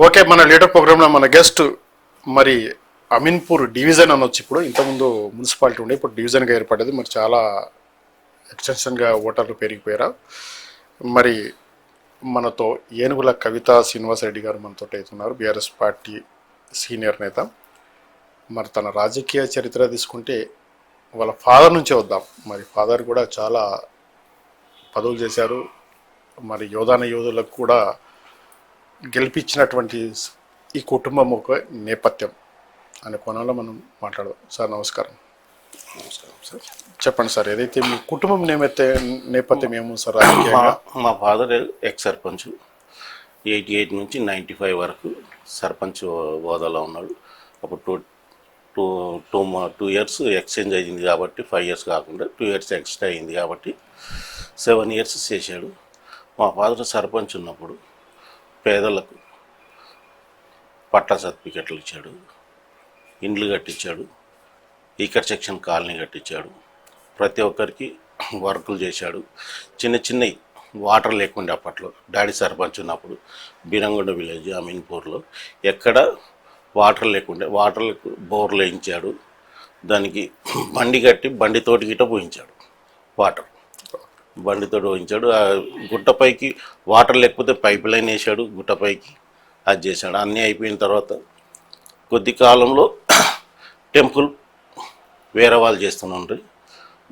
Okay, మన leader ప్రోగ్రాంలో మన గెస్ట్ మరి అమీన్పూర్ డివిజన్ అనొచ్చు. ఇప్పుడు ఇంతకుముందు మున్సిపాలిటీ ఉండే, ఇప్పుడు డివిజన్గా ఏర్పడ్డది. మరి చాలా ఎక్స్టెన్షన్గా ఓటర్లు పెరిగిపోయారు. మరి మనతో ఏనుగుల కవిత శ్రీనివాసరెడ్డి గారు మనతో అవుతున్నారు, బీఆర్ఎస్ పార్టీ సీనియర్ నేత. మరి తన రాజకీయ చరిత్ర తీసుకుంటే వాళ్ళ ఫాదర్ నుంచే వద్దాం. మరి ఫాదర్ కూడా చాలా పదవులు చేశారు. మరి యోధులకు కూడా గెలిపించినటువంటి ఈ కుటుంబం ఒక నేపథ్యం అనే కోణంలో మనం మాట్లాడదాం. సార్ నమస్కారం. నమస్కారం సార్. చెప్పండి సార్, ఏదైతే మీ కుటుంబం నేపథ్యం ఏమో సార్? మా ఫాదర్ ఎక్స్ సర్పంచ్, 88 నుంచి 95 వరకు సర్పంచ్ హోదాలో ఉన్నాడు. అప్పుడు టూ ఇయర్స్ ఎక్స్చేంజ్ అయింది కాబట్టి 5 ఇయర్స్ కాకుండా 2 ఇయర్స్ ఎక్స్ట్రా అయింది కాబట్టి 7 ఇయర్స్ చేశాడు. మా ఫాదర్ సర్పంచ్ ఉన్నప్పుడు పేదలకు పట్టా సర్టిఫికెట్లు ఇచ్చాడు, ఇండ్లు కట్టించాడు, ఈకర్ సెక్షన్ కాలనీ కట్టించాడు, ప్రతి ఒక్కరికి వర్కులు చేశాడు. చిన్న చిన్నవి వాటర్ లేకుండే అప్పట్లో డాడీ సర్పంచ్ ఉన్నప్పుడు బీరంగొండ విలేజ్ అమీన్పూర్లో ఎక్కడ వాటర్ లేకుండే వాటర్లకు బోర్లు వేయించాడు, దానికి బండి కట్టి బండితోటి గిట్ట పోయించాడు వాటర్, బండితోటి పోయించాడు. ఆ గుట్టపైకి వాటర్ లేకపోతే పైప్ లైన్ వేసాడు గుట్టపైకి, అది చేశాడు. అన్నీ అయిపోయిన తర్వాత కొద్ది కాలంలో టెంపుల్ వేరే వాళ్ళు చేస్తున్నారు.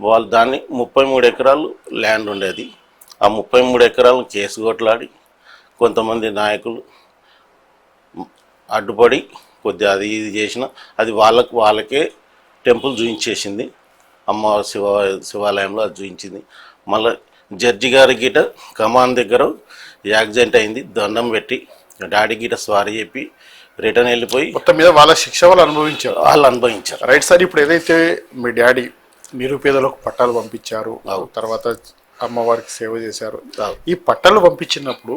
వాళ్ళు దాన్ని 33 ఎకరాలు ల్యాండ్ ఉండేది. ఆ 33 ఎకరాలను కేసు కొట్లాడి కొంతమంది నాయకులు అడ్డుపడి కొద్దిగా అది ఇది చేసిన అది వాళ్ళకే టెంపుల్ చూయించేసింది. అమ్మవారి శివాలయంలో అది చూయించింది. మళ్ళీ జడ్జి గారి గిట కమాన్ దగ్గర యాక్సిడెంట్ అయింది, దండం పెట్టి డాడీ గిట స్వారీ చెప్పి రిటర్న్ వెళ్ళిపోయి మొత్తం మీద వాళ్ళ శిక్ష వాళ్ళు అనుభవించారు. రైట్ సార్, ఇప్పుడు ఏదైతే మీ డాడీ నిరుపేదలకు పట్టాలు పంపించారు, తర్వాత అమ్మవారికి సేవ చేశారు, ఈ పట్టాలు పంపించినప్పుడు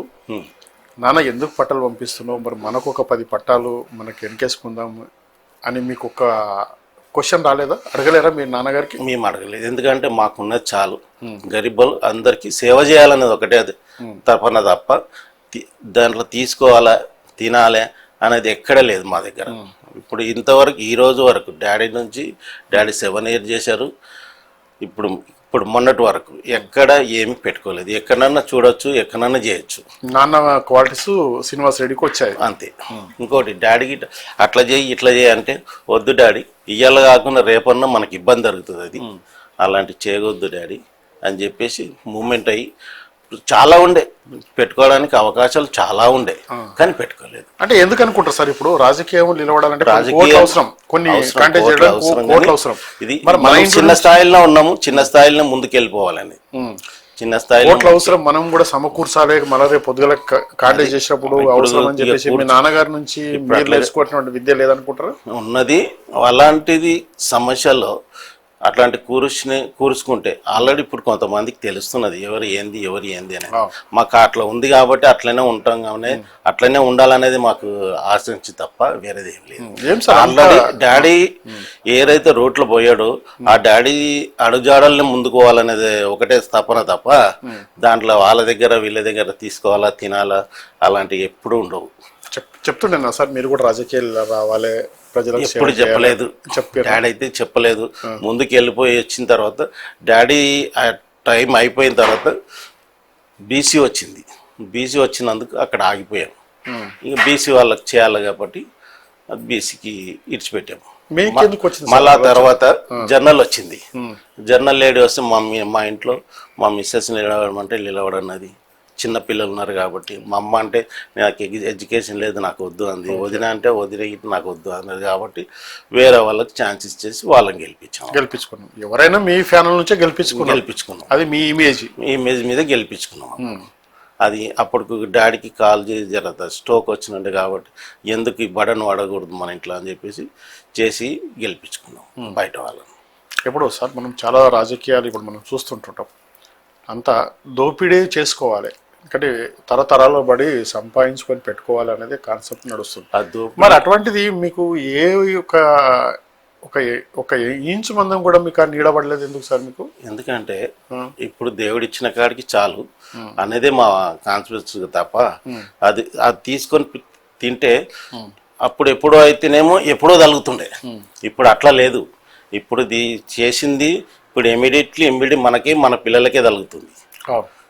నాన్న ఎందుకు పట్టాలు పంపిస్తున్నావు, మరి మనకు ఒక 10 పట్టాలు మనకి వెనకేసుకుందాం అని మీకు ఒక క్వశ్చన్ రాలేదా? అడగలేరా మీ నాన్నగారికి? మేము అడగలేదు, ఎందుకంటే మాకున్నది చాలు. గరీబులు అందరికీ సేవ చేయాలనేది ఒకటే అది తపన తప్ప దాంట్లో తీసుకోవాలా తినాలి అనేది ఎక్కడ లేదు మా దగ్గర. ఇప్పుడు ఇంతవరకు ఈ రోజు వరకు డాడీ 7 years చేశారు. ఇప్పుడు మొన్నటి వరకు ఎక్కడ ఏమి పెట్టుకోలేదు. ఎక్కడన్నా చూడొచ్చు, ఎక్కడన్నా చేయొచ్చు. నాన్న క్వాలిటీస్ శ్రీనివాస్ రెడ్డికి వచ్చాయి అంతే. ఇంకోటి డాడీకి అట్లా చేయి ఇట్లా చేయి అంటే వద్దు డాడీ, ఇయ్యాల కాకుండా రేపన్నా మనకి ఇబ్బంది జరుగుతుంది, అది అలాంటి చేయవద్దు డాడీ అని చెప్పేసి మూమెంట్ అయ్యి చాలా ఉండే, పెట్టుకోవడానికి అవకాశాలు చాలా ఉండే కానీ పెట్టుకోలేదు. అంటే ఎందుకు అనుకుంటారు సార్? ఇప్పుడు రాజకీయం నిలబడాలంటే ఇది మనం చిన్న స్థాయిలో ఉన్నాము, చిన్న స్థాయిలో ముందుకు వెళ్ళిపోవాలని, చిన్న స్థాయిలో అవసరం మనం కూడా సమకూర్చాలి. మళ్ళీ రేపు పొద్దుగల కాంటాక్ట్ చేసినప్పుడు అవసరం అని చెప్పేసి మీ నాన్నగారి నుంచి మీరు నేర్చుకోవటువంటి విద్య లేదనుకుంటారు? ఉన్నది. అలాంటిది సమస్యలో అట్లాంటి కూర్చుకుంటే ఆల్రెడీ ఇప్పుడు కొంతమందికి తెలుస్తున్నది ఎవరు ఏంది అని. మాకు అట్లా ఉంది కాబట్టి అట్లనే ఉంటాం, కానీ అట్లనే ఉండాలనేది మాకు ఆశించి తప్ప వేరేది ఏం లేదు. ఆల్రెడీ డాడీ ఏదైతే రోడ్లో పోయాడో ఆ డాడీ అడుగుజాడల్ని ముందుకు పోవాలనేది ఒకటే తపన తప్ప దాంట్లో వాళ్ళ దగ్గర వీళ్ళ దగ్గర తీసుకోవాలా తినాలా అలాంటివి ఎప్పుడు ఉండవు. చెప్తుండే సార్ మీరు కూడా రాజకీయాలు రావాలి, ఎప్పుడు చెప్పలేదు. డాడీ అయితే చెప్పలేదు. ముందుకు వెళ్ళిపోయి వచ్చిన తర్వాత డాడీ ఆ టైం అయిపోయిన తర్వాత బీసీ వచ్చింది. బీసీ వచ్చినందుకు అక్కడ ఆగిపోయాం. ఇంకా బీసీ వాళ్ళకి చేయాలి కాబట్టి అది బీసీకి ఇడిచిపెట్టాము. మళ్ళా తర్వాత జర్నల్ వచ్చింది. జర్నల్ లేడీ వస్తే మా ఇంట్లో మా మిస్సెస్ నిలవడమంటే నిలవడన్నది. చిన్న పిల్లలు ఉన్నారు కాబట్టి మా అమ్మ అంటే నాకు ఎడ్యుకేషన్ లేదు నాకు వద్దు అంది, వదిన అంటే వదిన నాకు వద్దు అన్నది కాబట్టి వేరే వాళ్ళకి ఛాన్స్ ఇచ్చేసి వాళ్ళని గెలిపించుకున్నాం. ఎవరైనా మీ ఫ్యామిలీ నుంచే గెలిపించుకున్నాం. అది మీ ఇమేజ్ మీద గెలిపించుకున్నాం. అది అప్పటికి డాడీకి కాల్ చేసి జరుగుతుంది స్ట్రోక్ వచ్చినట్టు కాబట్టి ఎందుకు ఈ బడన్ వాడకూడదు మన ఇంట్లో అని చెప్పేసి చేసి గెలిపించుకున్నాం బయట వాళ్ళని. ఎప్పుడో సార్ మనం చాలా రాజకీయాలు ఇప్పుడు మనం చూస్తుంటుంటాం, అంతా దోపిడీ చేసుకోవాలి, ఎందుకంటే తరతరాల్లో పడి సంపాదించుకొని పెట్టుకోవాలి అనేది కాన్సెప్ట్ నడుస్తుంది. మరి అటువంటిది మీకు ఏ ఒక ఇంచు మందం కూడా మీకు నీడబడలేదు ఎందుకు సార్ మీకు? ఎందుకంటే ఇప్పుడు దేవుడు ఇచ్చిన కాడికి చాలు అనేదే మా కాన్సెప్ట్ తప్ప అది తీసుకొని తింటే అప్పుడు ఎప్పుడో అయితేనేమో ఎప్పుడో తలుగుతుండే. ఇప్పుడు అట్లా లేదు. ఇప్పుడు చేసింది ఇప్పుడు ఇమ్మీడియట్లీ మనకి మన పిల్లలకే తలుగుతుంది.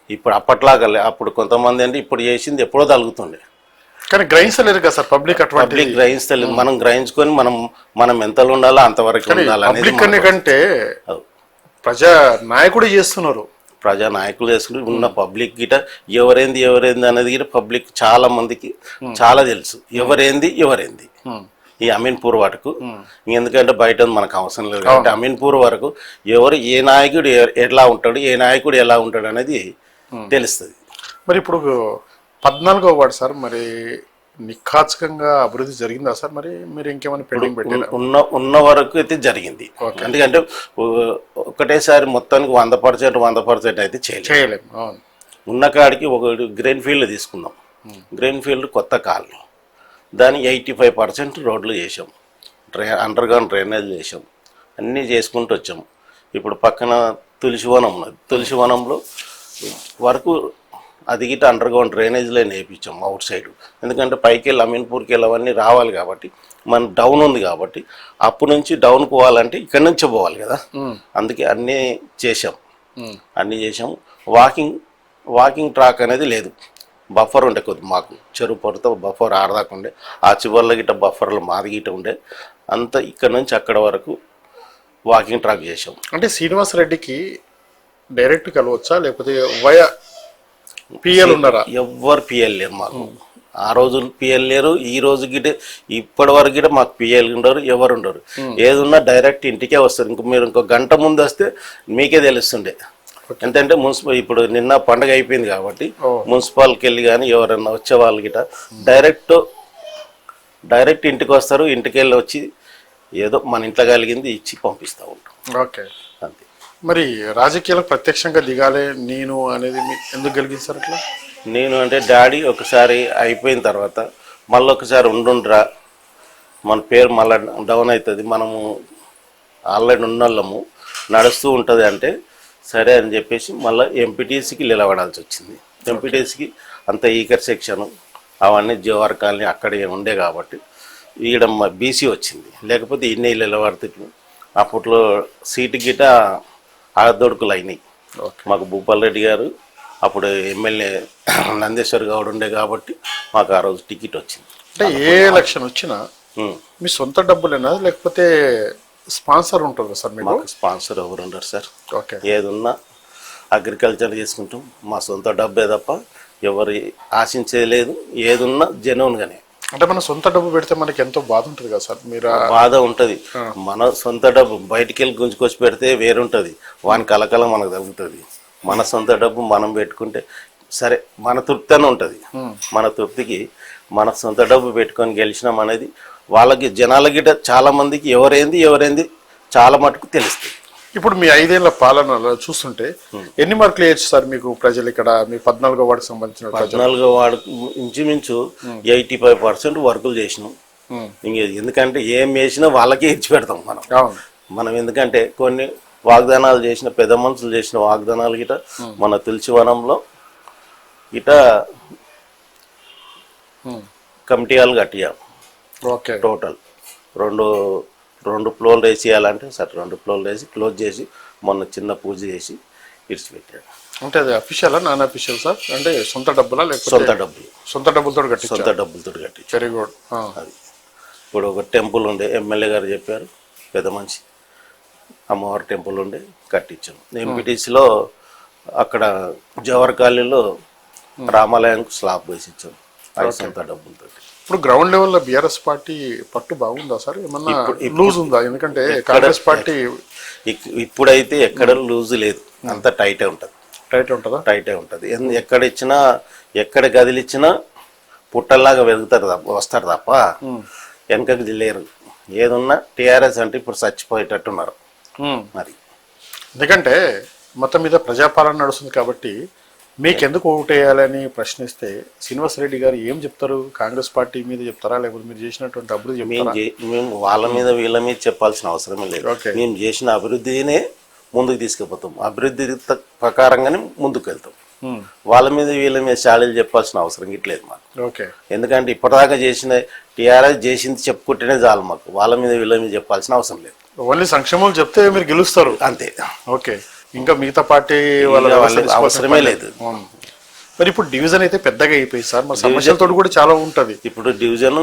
ఇప్పుడు అప్పట్లాగా అప్పుడు కొంతమంది అంటే ఇప్పుడు చేసింది ఎప్పుడో తలుగుతుండే కానీ గ్రహించలేరు కదా సార్ పబ్లిక్. పబ్లిక్ గ్రహించలేదు. మనం గ్రహించుకొని మనం ఎంతలో ఉండాలో అంతవరకు ఉండాలి. కంటే ప్రజా నాయకుడు చేస్తున్నారు, ప్రజా నాయకులు చేసుకుంటే ఉన్న పబ్లిక్ గిట ఎవరేంది అనేది గిట పబ్లిక్ చాలా మందికి చాలా తెలుసు ఎవరేంది ఈ అమీన్పూర్ వరకు. ఎందుకంటే బయట మనకు అవసరం లేదు కాబట్టి అమీన్పూర్ వరకు ఎవరు ఏ నాయకుడు ఎలా ఉంటాడు ఏ నాయకుడు ఎలా ఉంటాడు అనేది తెలుస్తుంది. మరి ఇప్పుడు 14వ వార్డు సార్ మరి నిఖాత్మకంగా అభివృద్ధి జరిగిందా సార్? మరి మీరు ఇంకేమైనా పెండింగ్ పెట్టారా? ఉన్న వరకు అయితే జరిగింది. ఎందుకంటే ఒకటేసారి మొత్తానికి 100% అయితే చేయలేము. ఉన్న కాడికి ఒక గ్రీన్ ఫీల్డ్ తీసుకుందాం. గ్రీన్ ఫీల్డ్ కొత్త కాలనీ, దాన్ని 85% రోడ్లు చేసాం, అండర్ గ్రౌండ్ డ్రైనేజ్ చేసాం, అన్నీ చేసుకుంటూ వచ్చాము. ఇప్పుడు పక్కన తులసివనం ఉన్నది. తులసివనంలో వరకు అది గిట్ట అండర్ గ్రౌండ్ డ్రైనేజ్లో వేయించాం అవుట్ సైడ్. ఎందుకంటే పైకి వెళ్ళి అమీన్పూర్కి వెళ్ళి అవన్నీ రావాలి కాబట్టి మన డౌన్ ఉంది కాబట్టి అప్పటి నుంచి డౌన్కి పోవాలంటే ఇక్కడి నుంచే పోవాలి కదా. అందుకే అన్నీ చేసాం. వాకింగ్ ట్రాక్ అనేది లేదు. బఫర్ ఉండే కొద్ది మాకు చెరువు పొరతో బఫర్ ఆడదాకా ఉండే, ఆ చివర్ల గిట్ట బఫర్లు మాది గిట్ట ఉండే. అంతా ఇక్కడ నుంచి అక్కడ వరకు వాకింగ్ ట్రాక్ చేసాం. అంటే శ్రీనివాసరెడ్డికి డైరెక్ట్ కలవచ్చా లేకపోతే వయా పిఎల్ ఉన్నారా? ఎవ్వరు పిఎల్ లేరు మాకు. ఆ రోజు పిఎల్ లేరు, ఈ రోజు గిట ఇప్పటి వరకు గిట మాకు పిఎల్ ఉండరు, ఎవరు ఉండరు. ఏదున్నా డైరెక్ట్ ఇంటికే వస్తారు. మీరు ఇంకో గంట ముందు వస్తే మీకే తెలుస్తుండే. ఎంతంటే మున్సిపల్ ఇప్పుడు నిన్న పండగ అయిపోయింది కాబట్టి మున్సిపాల్కి వెళ్ళి కానీ ఎవరన్నా వచ్చే వాళ్ళు గిట డైరెక్ట్ ఇంటికి వస్తారు. ఇంటికి వెళ్ళి వచ్చి ఏదో మన ఇంట్లో కలిగింది ఇచ్చి పంపిస్తూ ఉంటాం. ఓకే, అంతే. మరి రాజకీయాలకు ప్రత్యక్షంగా దిగాలి నేను అనేది ఎందుకు కలిగించారు అట్లా? నేను అంటే డాడీ ఒకసారి అయిపోయిన తర్వాత మళ్ళీ ఒకసారి ఉండుండ్రా, మన పేరు మళ్ళీ డౌన్ అవుతుంది, మనము ఆల్రెడీ ఉన్నోళ్ళము నడుస్తూ ఉంటుంది అంటే సరే అని చెప్పేసి మళ్ళీ ఎంపీటీసీకి నిలబడాల్సి వచ్చింది. ఎంపీటీసీకి అంత ఈకర్ సెక్షను అవన్నీ జవహర్ కాలనీ అక్కడే ఉండే కాబట్టి ఈడ బీసీ వచ్చింది. లేకపోతే ఇన్ని నిలబడుతుంది. అప్పట్లో సీటు గిట ఆదొడుకులు అయినాయి. మాకు భూపాల్ రెడ్డి గారు అప్పుడు ఎమ్మెల్యే నందేశ్వర్ గౌడ్ ఉండే కాబట్టి మాకు ఆ రోజు టికెట్ వచ్చింది. అంటే ఏ ఎలక్షన్ వచ్చినా మీ సొంత డబ్బులేనా లేకపోతే స్పాన్సర్ ఉంటుందా సార్? మాకు స్పాన్సర్ ఎవరు ఉండరు సార్. ఓకే, ఏదున్నా అగ్రికల్చర్ చేసుకుంటాం, మా సొంత డబ్బే తప్ప ఎవరు ఆశించేది లేదు. ఏదున్నా జెన్యూన్గానే. అంటే మన సొంత డబ్బు పెడితే మనకి ఎంతో బాధ ఉంటుంది కదా సార్? మీరు బాధ ఉంటుంది. మన సొంత డబ్బు బయటికి వెళ్ళి గుంజుకొచ్చి పెడితే వేరుంటుంది, వాని కలకల మనకు తగ్గుతుంది. మన సొంత డబ్బు మనం పెట్టుకుంటే సరే మన తృప్తి అని ఉంటుంది. మన తృప్తికి మన సొంత డబ్బు పెట్టుకొని గెలిచినాం అనేది వాళ్ళకి జనాల గిట చాలా మందికి ఎవరైంది చాలా మటుకు తెలుస్తుంది. ఇప్పుడు మీ 5 ఏళ్ల పాలనలో చూస్తుంటే ఎన్ని మార్కులు వేయచ్చు సార్ మీకు ప్రజలు ఇక్కడ? మీ 14వ వార్డుకు సంబంధించిన 14వ వార్డుకు ఇంచుమించు 85% వర్కులు చేసినాం. ఎందుకంటే ఏం వేసినా వాళ్ళకే ఇచ్చి పెడతాం మనం. ఎందుకంటే కొన్ని వాగ్దానాలు చేసిన పెద్ద మనుషులు చేసిన వాగ్దానాలు గిట మన తులసివనంలో గిట కమిటీ హాల్ కట్టియాం. ఓకే, టోటల్ రెండు ఫ్లోర్లు వేసి వేయాలంటే సరే 2 ఫ్లోర్లు వేసి క్లోజ్ చేసి మొన్న చిన్న పూజ చేసి ఇడిచిపెట్టాడు. అంటే అది అఫీషియలా నాన్ అఫీషియల్ సార్? అంటే సొంత డబ్బులా లేకపోతే సొంత డబ్బులతో కట్టి? Very good. అది ఇప్పుడు ఒక టెంపుల్ ఉండే, ఎమ్మెల్యే గారు చెప్పారు, పెద్ద మనిషి, అమ్మవారి టెంపుల్ ఉండే కట్టించాం. ఎంపీటీసీలో అక్కడ జవహర్ కాలనీలో రామాలయానికి స్లాబ్ వేసి ఇచ్చాం అది సొంత డబ్బులతో. ఇప్పుడు గ్రౌండ్ లెవెల్లో బీఆర్ఎస్ పార్టీ పట్టు బాగుందా సార్? ఏమన్నా లూజ్ ఉందా? ఎందుకంటే కాంగ్రెస్ పార్టీ ఇప్పుడైతే ఎక్కడ లూజ్ లేదు, అంత టైటే ఉంటుంది. టైటే ఉంటుంది. ఎక్కడ ఇచ్చినా ఎక్కడ గదిలిచ్చినా పుట్టల్లాగా వస్తారు తప్ప వెనకకి లేరు. ఏదున్నా టీఆర్ఎస్ అంటే ఇప్పుడు చచ్చిపోయేటట్టున్నారు మరి. ఎందుకంటే మొత్తం మీద ప్రజాపాలన నడుస్తుంది కాబట్టి మీకెందుకు ఓటేయాలని ప్రశ్నిస్తే శ్రీనివాసరెడ్డి గారు ఏం చెప్తారు? కాంగ్రెస్ పార్టీ మీద చెప్తారా లేకపోతే మీరు చేసినటువంటి అభివృద్ధి? మేము వాళ్ళ మీద వీళ్ళ మీద చెప్పాల్సిన అవసరమే లేదు. మేము చేసిన అభివృద్ధినే ముందుకు తీసుకుపోతాం, అభివృద్ధి ప్రకారంగానే ముందుకు వెళ్తాం. వాళ్ళ మీద వీళ్ళ మీద శాలీలు చెప్పాల్సిన అవసరం ఇట్లేదు మాకు. ఓకే, ఎందుకంటే ఇప్పటిదాకా చేసిన టీఆర్ఎస్ చేసింది చెప్పుకుంటేనే చాలు మాకు. వాళ్ళ మీద వీళ్ళ మీద చెప్పాల్సిన అవసరం లేదు. ఓన్లీ సంక్షేమాలు చెప్తే మీరు గెలుస్తారు అంతే. ఓకే, ఇంకా మిగతా పార్టీ వాళ్ళ అవసరమే లేదు. మరి ఇప్పుడు డివిజన్ అయితే పెద్దగా అయిపోయింది సార్, మరి సమస్యలతో కూడా చాలా ఉంటది. ఇప్పుడు డివిజన్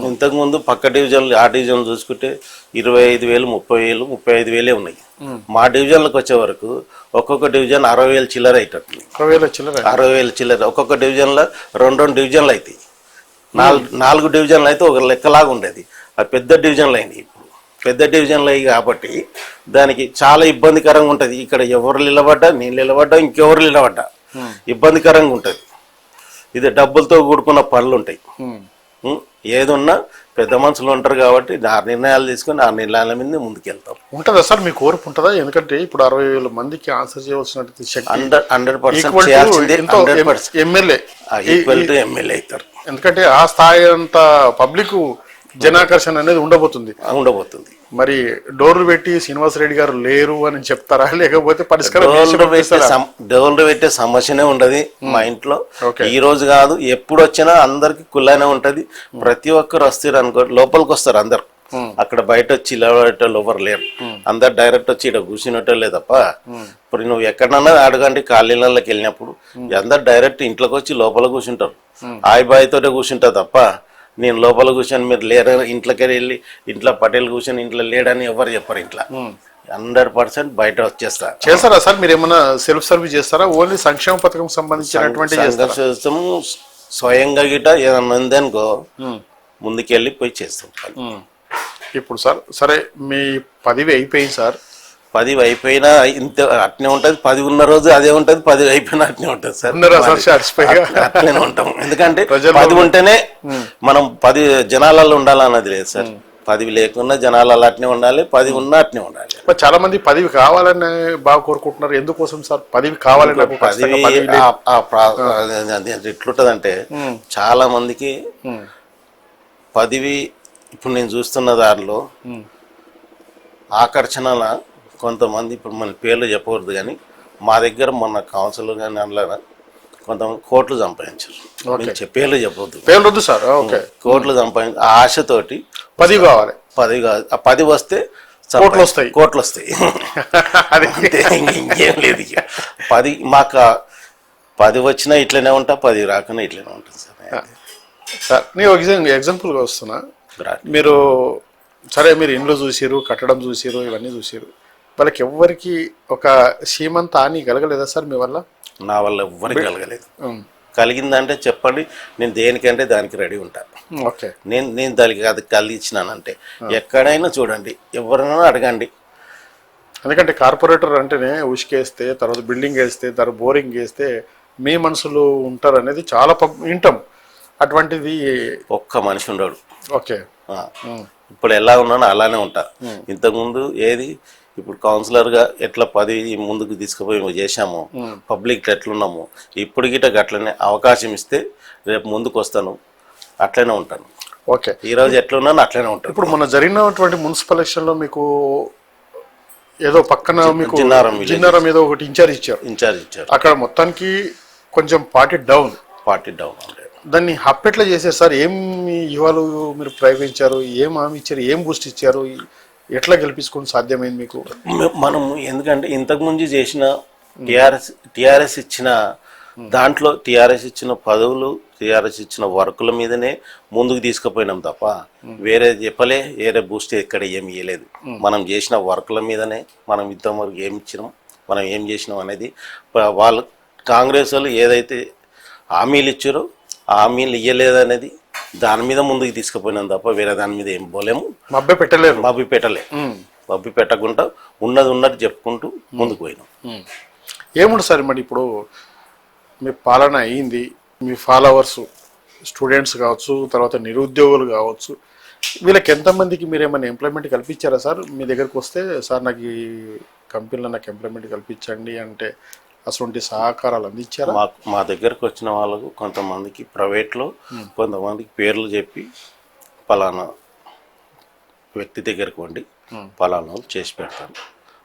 ఇంతకు ముందు పక్క డివిజన్లు ఆ డివిజన్ చూసుకుంటే 25,000, 30,000, 35,000 ఉన్నాయి. మా డివిజన్లకు వచ్చే వరకు ఒక్కొక్క డివిజన్ 60,000 చిల్లర అవుతుంది. 60,000 చిల్లర. ఒక్కొక్క డివిజన్లో 2 డివిజన్లు అవుతాయి. 4 డివిజన్లు అయితే ఒక లెక్కలాగా ఉండేది. ఆ పెద్ద డివిజన్లు అయినాయి. పెద్ద డివిజన్లు అయ్యి కాబట్టి దానికి చాలా ఇబ్బందికరంగా ఉంటుంది. ఇక్కడ ఎవరు నిలబడ్డా, నేను నిలబడ్డా, ఇంకెవరు నిలబడ్డా ఇబ్బందికరంగా ఉంటుంది. ఇది డబ్బులతో కూడుకున్న పనులు ఉంటాయి. ఏదున్నా పెద్ద మనుషులు ఉంటారు కాబట్టి ఆ నిర్ణయాలు తీసుకుని ఆ నిర్ణయాల మీద ముందుకెళ్తాం. ఉంటుందా సార్ మీకు ఓర్పు ఉంటుందా? ఎందుకంటే ఇప్పుడు 60,000 మందికి ఆన్సర్ చేయవలసిన 100% ఎమ్మెల్యే అవుతారు. ఎందుకంటే ఆ స్థాయి అంత పబ్లిక్ జనాకర్షణ అనేది ఉండబోతుంది. ఉండబోతుంది. మరి డోర్లు పెట్టి శ్రీనివాసరెడ్డి గారు లేరు అని చెప్తారా, లేకపోతే పరిష్కారం డోర్లు పెట్టే సమస్యనే ఉండదు మా ఇంట్లో. ఈ రోజు కాదు, ఎప్పుడు వచ్చినా అందరికి కుల్లానే ఉంటది. ప్రతి ఒక్కరు వస్తారు అనుకో, లోపలికి వస్తారు అందరు. అక్కడ బయట వచ్చి ఇలా ఎవరు లేరు, అందరు డైరెక్ట్ వచ్చి ఇక్కడ కూర్చున్నట్టే తప్ప. ఇప్పుడు నువ్వు ఎక్కడన్నా అడగండి, కాలనీలకి వెళ్ళినప్పుడు అందరు డైరెక్ట్ ఇంట్లోకి వచ్చి లోపల కూర్చుంటారు. ఆయి బాయితోటే కూర్చుంటారు తప్ప నేను లోపల కూర్చొని మీరు లేరు, ఇంట్లోకి వెళ్ళి ఇంట్లో పటేల్ కూర్చొని ఇంట్లో లేడని ఎవరు చెప్పరు. ఇంట్లో 100% బయట వచ్చేస్తారు. చేస్తారా సార్ మీరు ఏమైనా సెల్ఫ్ సర్వీస్ చేస్తారా? ఓన్లీ సంక్షేమ పథకం సంబంధించినటువంటి స్వయంగా గిట ఏదన్నా ఉందనుకో ముందుకెళ్ళి పోయి చేస్తాం. ఇప్పుడు సార్ సరే మీ 10 అయిపోయింది సార్. 10 అయిపోయినా ఇంత అట్నే ఉంటది. 10 ఉన్న రోజు అదే ఉంటది, 10 అయిపోయినా అట్నే ఉంటది సార్. అట్లనే ఉంటాం. ఎందుకంటే 10 ఉంటేనే మనం 10 జనాలలో ఉండాలన్నది లేదు సార్. 10 లేకున్నా జనాలలో అట్నే ఉండాలి, 10 ఉన్నా అట్నే ఉండాలి. చాలా మంది 10 కావాలని బాగా కోరుకుంటున్నారు. ఎందుకోసం సార్ 10 కావాలని? ఎట్లుంటదంటే చాలా మందికి 10 ఇప్పుడు నేను చూస్తున్న దారిలో ఆకర్షణల కొంతమంది, ఇప్పుడు మన పేర్లు చెప్పకూడదు కానీ మా దగ్గర మొన్న కౌన్సిలర్ కానీ అందులో కొంతమంది కోట్లు సంపాదించారు. పేర్లు చెప్పవద్దు, పేర్లు సార్. కోట్లు సంపాదించి ఆ ఆశతోటి 10 కావాలి. 10 కాదు, ఆ 10 వస్తే కోట్లు వస్తాయి. ఇంకేం లేదు. 10 మాకు 10 వచ్చినా ఇట్లనే ఉంటా, 10 రాకున్నా ఇట్లనే ఉంటుంది సార్. నేను ఎగ్జాంపుల్గా వస్తున్నా. మీరు సరే మీరు ఇండ్లు చూసిరు, కట్టడం చూసిరు, ఇవన్నీ చూసిరు. వాళ్ళకి ఎవ్వరికి ఒక సీమంత హాని కలగలేదా సార్ మీ వల్ల? నా వల్ల ఎవ్వరికి కలగలేదు. కలిగిందంటే చెప్పండి, నేను దేనికంటే దానికి రెడీ ఉంటాను. ఓకే, నేను దానికి అది కలిగించినానంటే ఎక్కడైనా చూడండి, ఎవరైనా అడగండి. ఎందుకంటే కార్పొరేటర్ అంటేనే ఉసుకేస్తే, తర్వాత బిల్డింగ్ వేస్తే, తర్వాత బోరింగ్ వేస్తే మీ మనుషులు ఉంటారు అనేది చాలా వింటాం. అటువంటిది ఒక్క మనిషి ఉండడు. ఓకే, ఇప్పుడు ఎలా ఉన్నానో అలానే ఉంటా. ఇంతకుముందు ఏది ఇప్పుడు కౌన్సిలర్గా ఎట్లా 10 ముందుకు తీసుకుపోయి చేశాము, పబ్లిక్ ఎట్లున్నాము, ఇప్పుడు గిట్ట అట్లనే అవకాశం ఇస్తే రేపు ముందుకు వస్తాను, అట్లనే ఉంటాను. ఓకే, ఈరోజు ఎట్లున్నాను అట్లనే ఉంటాను. ఇప్పుడు మొన్న జరిగినటువంటి మున్సిపల్ ఎలక్షన్లో మీకు ఏదో పక్కన మీకు జిన్నారం ఏదో ఒకటి ఇన్ఛార్జ్ ఇచ్చారు. అక్కడ మొత్తానికి కొంచెం పార్టీ డౌన్ దాన్ని హప్పెట్లా చేశారు సార్? ఏం ఇవాళ మీరు ప్రయోగించారు, ఏం హామీ ఇచ్చారు, ఏం బూస్ట్ ఇచ్చారు, ఎట్లా గెలిపించుకోవడం సాధ్యమైంది మీకు? మనం ఎందుకంటే ఇంతకుముందు చేసిన టిఆర్ఎస్ ఇచ్చిన దాంట్లో టిఆర్ఎస్ ఇచ్చిన పదవులు, టిఆర్ఎస్ ఇచ్చిన వర్కుల మీదనే ముందుకు తీసుకుపోయినాం తప్ప వేరే చెప్పలే, వేరే బూస్ట్ ఎక్కడ ఏమి ఇవ్వలేదు. మనం చేసిన వర్కుల మీదనే మనం ఇంతవరకు ఏమి ఇచ్చినాం, మనం ఏం చేసినాం అనేది వాళ్ళు కాంగ్రెస్ వాళ్ళు ఏదైతే హామీలు ఇచ్చారో ఆ హామీలు ఇవ్వలేదనేది దాని మీద ముందుకు తీసుకుపోయినాం తప్ప వేరే దాని మీద ఏం పోలేము. మభ్య పెట్టకుండా ఉన్నది చెప్పుకుంటూ ముందుకు పోయినాం. ఏముంది సార్ మరి ఇప్పుడు మీ పాలన అయ్యింది, మీ ఫాలోవర్స్ స్టూడెంట్స్ కావచ్చు, తర్వాత నిరుద్యోగులు కావచ్చు, వీళ్ళకి ఎంతమందికి మీరు ఏమైనా ఎంప్లాయ్మెంట్ కల్పించారా సార్? మీ దగ్గరకు వస్తే సార్ నాకు ఈ కంపెనీలో నాకు ఎంప్లాయ్మెంట్ కల్పించండి అంటే అటువంటి సహకారాలు అందించారా? మా దగ్గరకు వచ్చిన వాళ్ళకు కొంతమందికి ప్రైవేట్లో, కొంతమందికి పేర్లు చెప్పి పలానా వ్యక్తి దగ్గరకు వండి పలానా చేసి పెడతాను,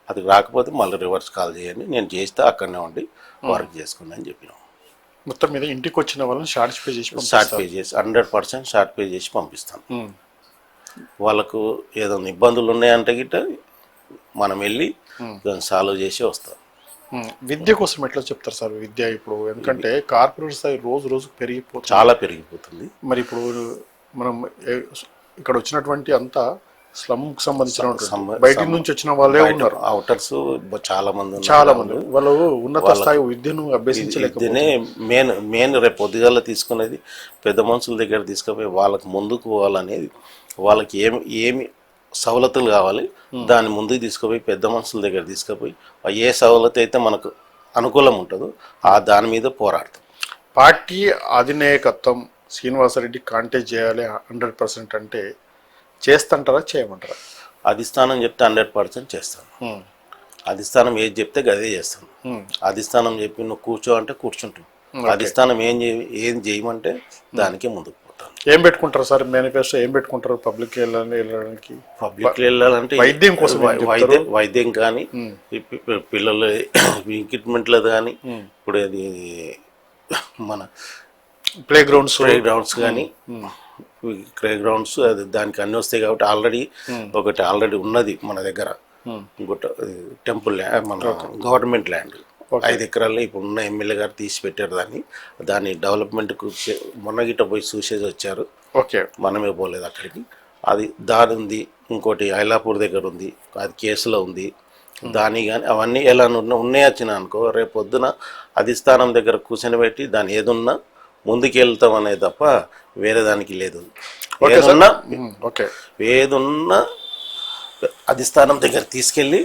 అది రాకపోతే మళ్ళీ రివర్స్ కాల్ చేయండి, నేను చేస్తే అక్కడనే ఉండి వర్క్ చేసుకుని అని చెప్పినాం. మొత్తం మీద ఇంటికి వచ్చిన వాళ్ళని షార్ట్ పే చేసి 100% షార్ట్ పే చేసి పంపిస్తాను. వాళ్ళకు ఏదైనా ఇబ్బందులు ఉన్నాయంటే గిట్ట మనం వెళ్ళి దాన్ని సాల్వ్ చేసి వస్తాం. విద్య కోసం ఎట్లా చెప్తారు సార్? విద్య ఇప్పుడు ఎందుకంటే కార్పొరేట్ స్థాయి రోజు పెరిగిపోతుంది, చాలా పెరిగిపోతుంది. మరి ఇప్పుడు మనం ఇక్కడ వచ్చినటువంటి అంతా స్లమ్ కు సంబంధించిన బయట నుంచి వచ్చిన వాళ్ళే ఉన్నారు, అవుటర్స్ చాలా మంది వాళ్ళు ఉన్నత స్థాయి విద్యను అభ్యసించలేకపోతే మెయిన్ రేపు పొద్దుగాల తీసుకునేది పెద్ద మనుషుల దగ్గర తీసుకుపోయి వాళ్ళకి ముందుకు పోవాలనేది, వాళ్ళకి ఏమి సవలతులు కావాలి దాన్ని ముందుకు తీసుకుపోయి పెద్ద మనుషుల దగ్గర తీసుకుపోయి ఏ సవలత అయితే మనకు అనుకూలం ఉంటుందో ఆ దాని మీద పోరాడతాం. పార్టీ అధినాయకత్వం శ్రీనివాసరెడ్డి కాంటెస్ట్ చేయాలి 100% అంటే చేస్తుంటారా, చేయమంటారా? అధిష్టానం చెప్తే 100% చేస్తాను. అధిష్టానం ఏది చెప్తే అదే చేస్తాను. అధిష్టానం చెప్పి నువ్వు కూర్చో అంటే కూర్చుంటాం. అధిష్టానం ఏం చేయమంటే దానికే ముందుకు పోతాను. ఏం పెట్టుకుంటారు సార్ మేనిఫెస్టో, ఏం పెట్టుకుంటారు పబ్లిక్ వెళ్ళడానికి? పబ్లిక్ వెళ్ళాలంటే వైద్యం కోసం ఏం చెప్తారు? వైద్యం కానీ పిల్లల ఎక్విప్మెంట్లు కానీ ఇప్పుడు అది మన ప్లే గ్రౌండ్స్ కానీ ప్లే గ్రౌండ్స్ అది దానికి అన్ని వస్తాయి కాబట్టి ఒకటి ఆల్రెడీ ఉన్నది మన దగ్గర. ఇంకోటి టెంపుల్ ల్యాండ్, మన గవర్నమెంట్ ల్యాండ్ 5 ఎకరాల్లో ఇప్పుడు ఉన్న ఎమ్మెల్యే గారు తీసి పెట్టారు. దాన్ని డెవలప్మెంట్కు మొన్న గిట్ట పోయి చూసేసి వచ్చారు. ఓకే, మనమే పోలేదు అక్కడికి. అది దాని ఉంది. ఇంకోటి ఐలాపూర్ దగ్గర ఉంది, అది కేసులో ఉంది. దాని కానీ అవన్నీ ఎలా ఉన్నాయొచ్చిన అనుకో, రేపు పొద్దున అధిష్టానం దగ్గర కూర్చొని పెట్టి దాన్ని ఏదున్నా ముందుకెళ్తాం అనేది తప్ప వేరే దానికి లేదు. ఏదున్నా అధిష్టానం దగ్గర తీసుకెళ్ళి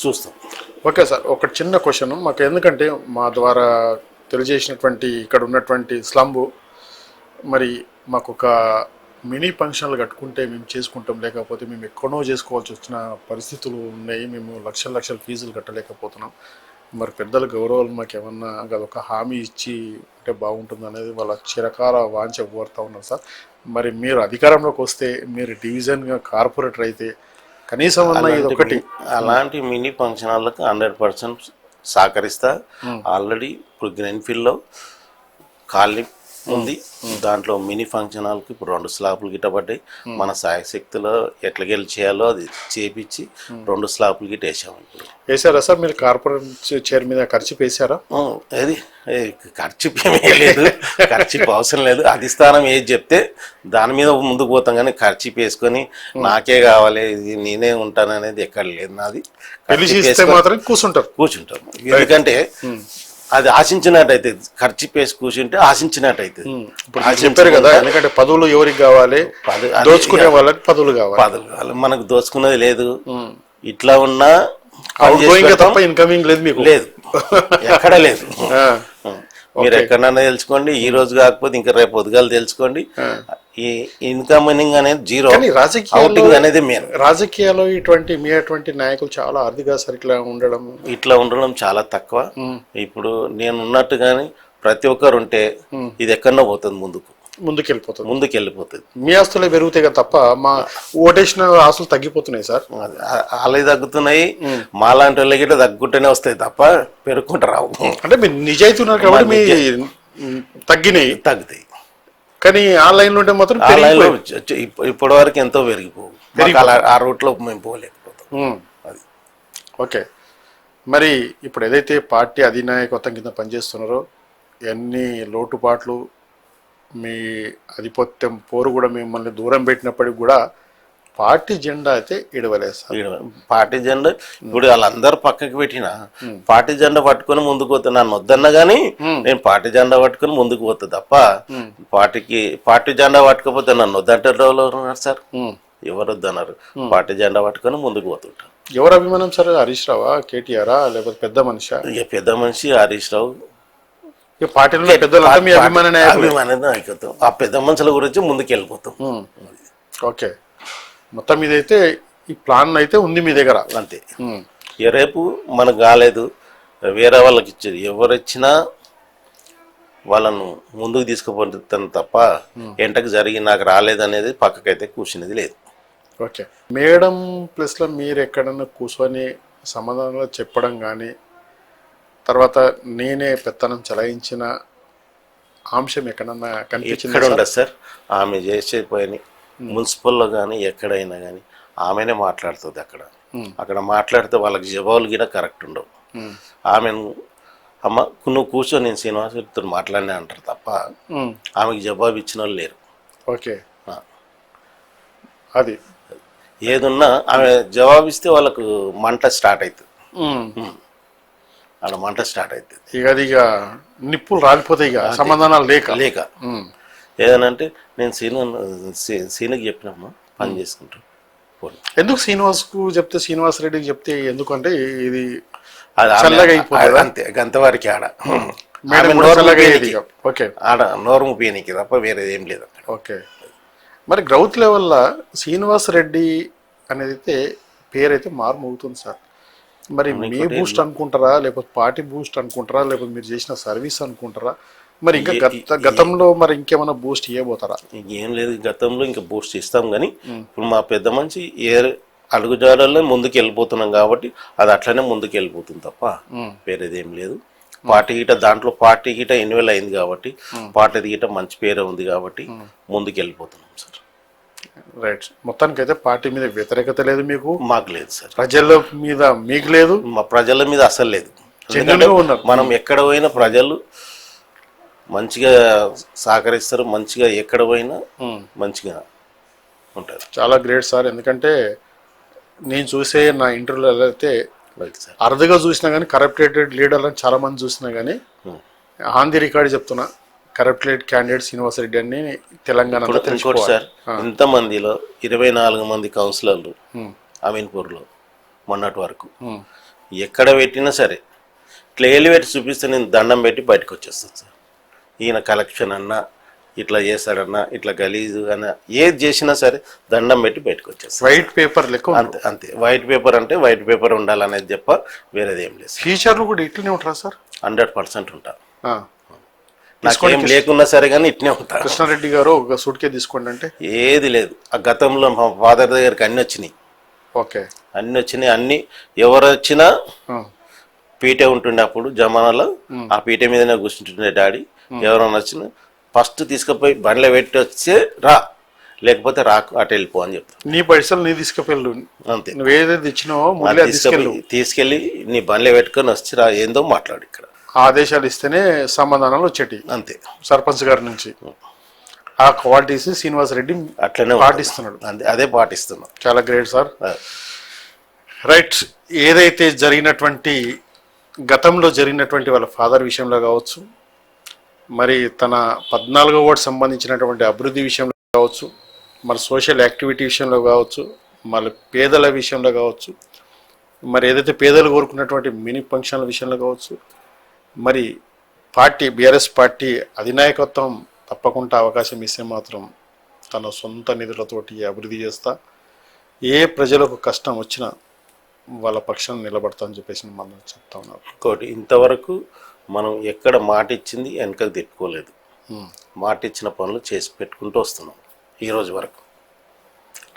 చూస్తాం. ఓకే సార్, ఒక చిన్న క్వశ్చన్ మాకు, ఎందుకంటే మా ద్వారా తెలియజేసినటువంటి ఇక్కడ ఉన్నటువంటి స్లంబు, మరి మాకు ఒక మినీ ఫంక్షన్లు కట్టుకుంటే మేము చేసుకుంటాం, లేకపోతే మేము ఎక్కడో చేసుకోవాల్సి వచ్చిన పరిస్థితులు ఉన్నాయి, మేము లక్షల ఫీజులు కట్టలేకపోతున్నాం. మరి పెద్దల గౌరవాలు మాకు ఏమన్నా అదొక హామీ ఇచ్చి అంటే బాగుంటుంది అనేది వాళ్ళ చిరకాల వాంఛ కోరుతూ ఉన్నారు సార్. మరి మీరు అధికారంలోకి వస్తే, మీరు డివిజన్గా కార్పొరేటర్ అయితే కనీసం ఒకటి అలాంటి మినీ ఫంక్షన్ హాల్లకు 100% సహకరిస్తా. ఆల్రెడీ ఇప్పుడు గ్రీన్ఫీల్డ్లో కాలనీ ఉంది, దాంట్లో మినీ ఫంక్షన్ హాల్కి ఇప్పుడు 2 స్లాపులు గిట్టబడ్డాయి. మన సాయశక్తిలో ఎట్లా చేయాలో అది చేపించి 2 స్లాపులు గిట్ట వేసాము. ఇప్పుడు వేసారా సార్ మీరు కార్పొరేట్ చైర్ మీద ఖర్చు వేసారా? అది ఖర్చు లేదు, ఖర్చు అవసరం లేదు. అధిష్టానం ఏది చెప్తే దాని మీద ముందుకు పోతాం, కానీ ఖర్చు వేసుకొని నాకే కావాలి, ఇది నేనే ఉంటాను అనేది ఎక్కడ లేదు. నాది మాత్రం కూర్చుంటాం. ఎందుకంటే అది ఆశించినట్టయితే, ఖర్చు పేసి కూర్చుంటే ఆశించినట్టయితే. చెప్పారు కదా, ఎందుకంటే పదవులు ఎవరికి కావాలి, దోచుకునే వాళ్ళకి పదవులు కావాలి. మనకు దోచుకున్నది లేదు. ఇట్లా ఉన్నా తప్ప ఇన్కమింగ్ లేదు, మీకు లేదు, ఎక్కడ లేదు. మీరు ఎక్కడన్నా తెలుసుకోండి, ఈ రోజు కాకపోతే ఇంకా రేపు పొద్దుగాలు తెలుసుకోండి. ఈ ఇన్కమింగ్ అనేది జీరో, అవుటింగ్ అనేది మెయిన్. రాజకీయాల్లో ఇటువంటి నాయకులు చాలా ఆర్థిక సరిగ్గా ఇట్లా ఉండడం చాలా తక్కువ. ఇప్పుడు నేను ఉన్నట్టుగానే ప్రతి ఒక్కరు ఉంటే ఇది ఎక్కడో పోతుంది, ముందుకెళ్ళిపోతుంది. మీ ఆస్తులే పెరుగుతాయి కదా తప్ప మా ఓటేసిన ఆస్తులు తగ్గిపోతున్నాయి సార్. అలాగే తగ్గుతున్నాయి. మాలాంటి వాళ్ళకి తగ్గుకుంటూనే వస్తాయి తప్ప పెరుగుకుంటూ రావు. అంటే మీరు నిజాయితీ ఉన్నారు కాబట్టి మీ తగ్గుతాయి. కానీ ఆన్లైన్ లో ఉంటే మాత్రం ఇప్పటి వరకు ఎంతో పెరిగిపోవు. ఆ రూట్లో మేము పోలేకపోతాం. అది ఓకే. మరి ఇప్పుడు ఏదైతే పార్టీ అధినాయకత్వం కింద పనిచేస్తున్నారో, ఎన్ని లోటుపాట్లు, మీ ఆధిపత్యం పోరు కూడా మిమ్మల్ని దూరం పెట్టినప్పటికి కూడా పార్టీ జెండా అయితే ఇడవలేదు సార్. పార్టీ జెండా ఇప్పుడు వాళ్ళందరూ పక్కకి పెట్టిన పార్టీ జెండా పట్టుకొని ముందుకు పోతా. నన్ను వద్దన్నా కానీ నేను పార్టీ జెండా పట్టుకొని ముందుకు పోతా తప్ప పార్టీ జెండా పట్టుకపోతే నన్ను వద్దంటారు సార్. ఎవరు వద్దన్నారు? పార్టీ జెండా పట్టుకొని ముందుకు పోతుంటా. ఎవరు అభిమానం సార్? హరీష్ రావా, కేటీఆరా, లేకపోతే పెద్ద మనిషి? పెద్ద మనిషి హరీష్ రావు. పార్టీలో అభిమాన నాయకత్వం, ఆ పెద్ద మనుషుల గురించి ముందుకు వెళ్ళిపోతాం. ఓకే, మొత్తం ఇదైతే ఈ ప్లాన్ అయితే ఉంది మీ దగ్గర అంతే. రేపు మనకు కాలేదు, వేరే వాళ్ళకి ఇచ్చేది. ఎవరు ఇచ్చినా వాళ్ళను ముందుకు తీసుకుపోతాను తప్ప ఎంటకు జరిగి నాకు రాలేదనేది పక్కకైతే కూర్చునేది లేదు. ఓకే మేడం, ప్లస్లో మీరు ఎక్కడన్నా కూర్చొని సమాధానంలో చెప్పడం కానీ, తర్వాత నేనే పెత్తనం చలాయించిన అంశం ఎక్కడన్నా కనిపించింది? ఎక్కడ ఉండదు సార్. ఆమె చేసేపోయి మున్సిపల్లో కానీ ఎక్కడైనా కానీ ఆమెనే మాట్లాడుతుంది. అక్కడ మాట్లాడితే వాళ్ళకి జవాబులు కూడా కరెక్ట్ ఉండవు. ఆమెను అమ్మ నువ్వు కూర్చో, నేను శ్రీనివాసరెడ్డితో మాట్లాడినా అంటారు తప్ప ఆమెకి జవాబు ఇచ్చిన వాళ్ళు లేరు. ఓకే, అది ఏదున్నా ఆమె జవాబు ఇస్తే వాళ్ళకు మంట స్టార్ట్ అవుతుంది. అక్కడ మంట స్టార్ట్ అవుతుంది. ఇక నిప్పులు రాలిపోతాయి, ఇక సమాధానాలు లేక ఏదనంటే నేను సీనుకి చెప్పినమ్మా పని చేసుకుంటాను. ఎందుకు శ్రీనివాస్కు చెప్తే, శ్రీనివాస్ రెడ్డికి చెప్తే ఎందుకంటే ఇది అంతే, గంతవారికి ఆడ ఆడ నోరు ముపియనికి తప్ప వేరేది ఏం లేదు. ఓకే, మరి గ్రౌత్ లెవెల్లో శ్రీనివాస్ రెడ్డి అనేది అయితే పేరైతే మారుమోగుతుంది సార్. మరి మీ బూస్ట్ అనుకుంటారా, లేకపోతే పార్టీ బూస్ట్ అనుకుంటారా, లేకపోతే మీరు చేసిన సర్వీస్ అనుకుంటారా, మరి ఇంకా గతంలో మరి ఇంకేమైనా బూస్ట్ ఇవ్వబోతారా? ఏం లేదు, గతంలో ఇంకా బూస్ట్ ఇస్తాం కానీ ఇప్పుడు మా పెద్ద మనిషి ఏ అడుగుజాడల్లో ముందుకు వెళ్ళిపోతున్నాం కాబట్టి అది అట్లనే ముందుకు వెళ్ళిపోతుంది తప్ప వేరేది ఏం లేదు. పార్టీ గీట దాంట్లో పార్టీ గీట ఇన్వాల్వ్ అయింది కాబట్టి పార్టీ గీట మంచి పేరు ఉంది కాబట్టి ముందుకు వెళ్ళిపోతున్నాం సార్. రైట్. మొత్తానికైతే పార్టీ మీద వ్యతిరేకత లేదు మీకు? మాకు లేదు సార్. ప్రజల మీద మీకు లేదు? మా ప్రజల మీద అసలు లేదు. ఎందుకంటే మనం ఎక్కడ పోయినా ప్రజలు మంచిగా సహకరిస్తారు, మంచిగా ఎక్కడ పోయినా మంచిగా ఉంటారు. చాలా గ్రేట్ సార్. ఎందుకంటే నేను చూసే నా ఇంటర్వ్యూలో అయితే సార్ అరుదుగా చూసినా కానీ కరప్టెడ్ లీడర్లను చాలా మంది చూసినా కానీ ఆన్ ది రికార్డ్ చెప్తున్నా, కరప్టెడ్ క్యాండిడేట్ శ్రీనివాస్ రెడ్డి అని తెలంగాణ. ఇంకోటి సార్, ఇంతమందిలో 24 మంది కౌన్సిలర్లు అమీన్పూర్లో మొన్నటి వరకు ఎక్కడ పెట్టినా సరే క్లియర్లీ పెట్టి చూపిస్తే నేను దండం పెట్టి బయటకు వచ్చేస్తాను సార్. ఈయన కలెక్షన్ అన్నా, ఇట్లా చేస్తాడన్నా, ఇట్లా గలీజు అన్నా, ఏది చేసినా సరే దండం పెట్టి బయటకు వచ్చేస్తాను. వైట్ పేపర్ లెక్క అంతే అంతే. వైట్ పేపర్ అంటే వైట్ పేపర్ ఉండాలనేది చెప్ప వేరేది ఏం లేదు. ఫ్యూచర్లో కూడా ఇట్లనే ఉంటారా సార్? 100% ఉంటా. నాకేం లేకున్నా సరే కానీ ఇట్నే ఉంటా. కృష్ణారెడ్డి గారు ఒక సూట్కే తీసుకోండి అంటే ఏది లేదు. ఆ గతంలో మా ఫాదర్ దగ్గరికి అన్ని వచ్చినాయి. ఓకే, అన్ని వచ్చినాయి. అన్ని ఎవరు వచ్చినా పీటే ఉంటుండే అప్పుడు జమానాలో, ఆ పీటే మీదనే కూర్చుంటుండే డాడీ. ఎవరైనా వచ్చినా ఫస్ట్ తీసుకుపోయి బండ్లో పెట్టి వచ్చే రా, లేకపోతే రాకు, అటు వెళ్ళిపో అని చెప్తాను. నీ పైసలు నీ తీసుకుపోయి అంతే, నువ్వు ఏదైతే ఇచ్చినావో తీసుకెళ్ళి నీ బండ్లో పెట్టుకొని వచ్చి రా, ఏందో మాట్లాడు. ఇక్కడ ఆదేశాలు ఇస్తేనే సమాధానాలు వచ్చేటి అంతే. సర్పంచ్ గారి నుంచి ఆ క్వాలిటీస్ శ్రీనివాస్ రెడ్డి అట్లనే పాటిస్తున్నాడు. అదే పాటిస్తున్నాం. చాలా గ్రేట్ సార్. రైట్. ఏదైతే జరిగినటువంటి గతంలో జరిగినటువంటి వాళ్ళ ఫాదర్ విషయంలో కావచ్చు, మరి తన 14వ వార్డు సంబంధించినటువంటి అభివృద్ధి విషయంలో కావచ్చు, మరి సోషల్ యాక్టివిటీ విషయంలో కావచ్చు, మళ్ళీ పేదల విషయంలో కావచ్చు, మరి ఏదైతే పేదలు కోరుకున్నటువంటి మినీ ఫంక్షన్ల విషయంలో కావచ్చు, మరి పార్టీ బీఆర్ఎస్ పార్టీ అధినాయకత్వం తప్పకుండా అవకాశం ఇస్తే మాత్రం తన సొంత నిధులతోటి అభివృద్ధి చేస్తా, ఏ ప్రజలకు కష్టం వచ్చినా వాళ్ళ పక్షం నిలబడతా అని చెప్పేసి మనం చెప్తా ఉన్నారు. ఇంకోటి, ఇంతవరకు మనం ఎక్కడ మాట ఇచ్చింది వెనకకు తిప్పుకోలేదు. మాట ఇచ్చిన పనులు చేసి పెట్టుకుంటూ వస్తున్నాం ఈ రోజు వరకు.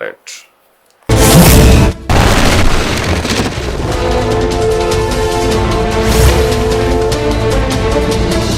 రైట్.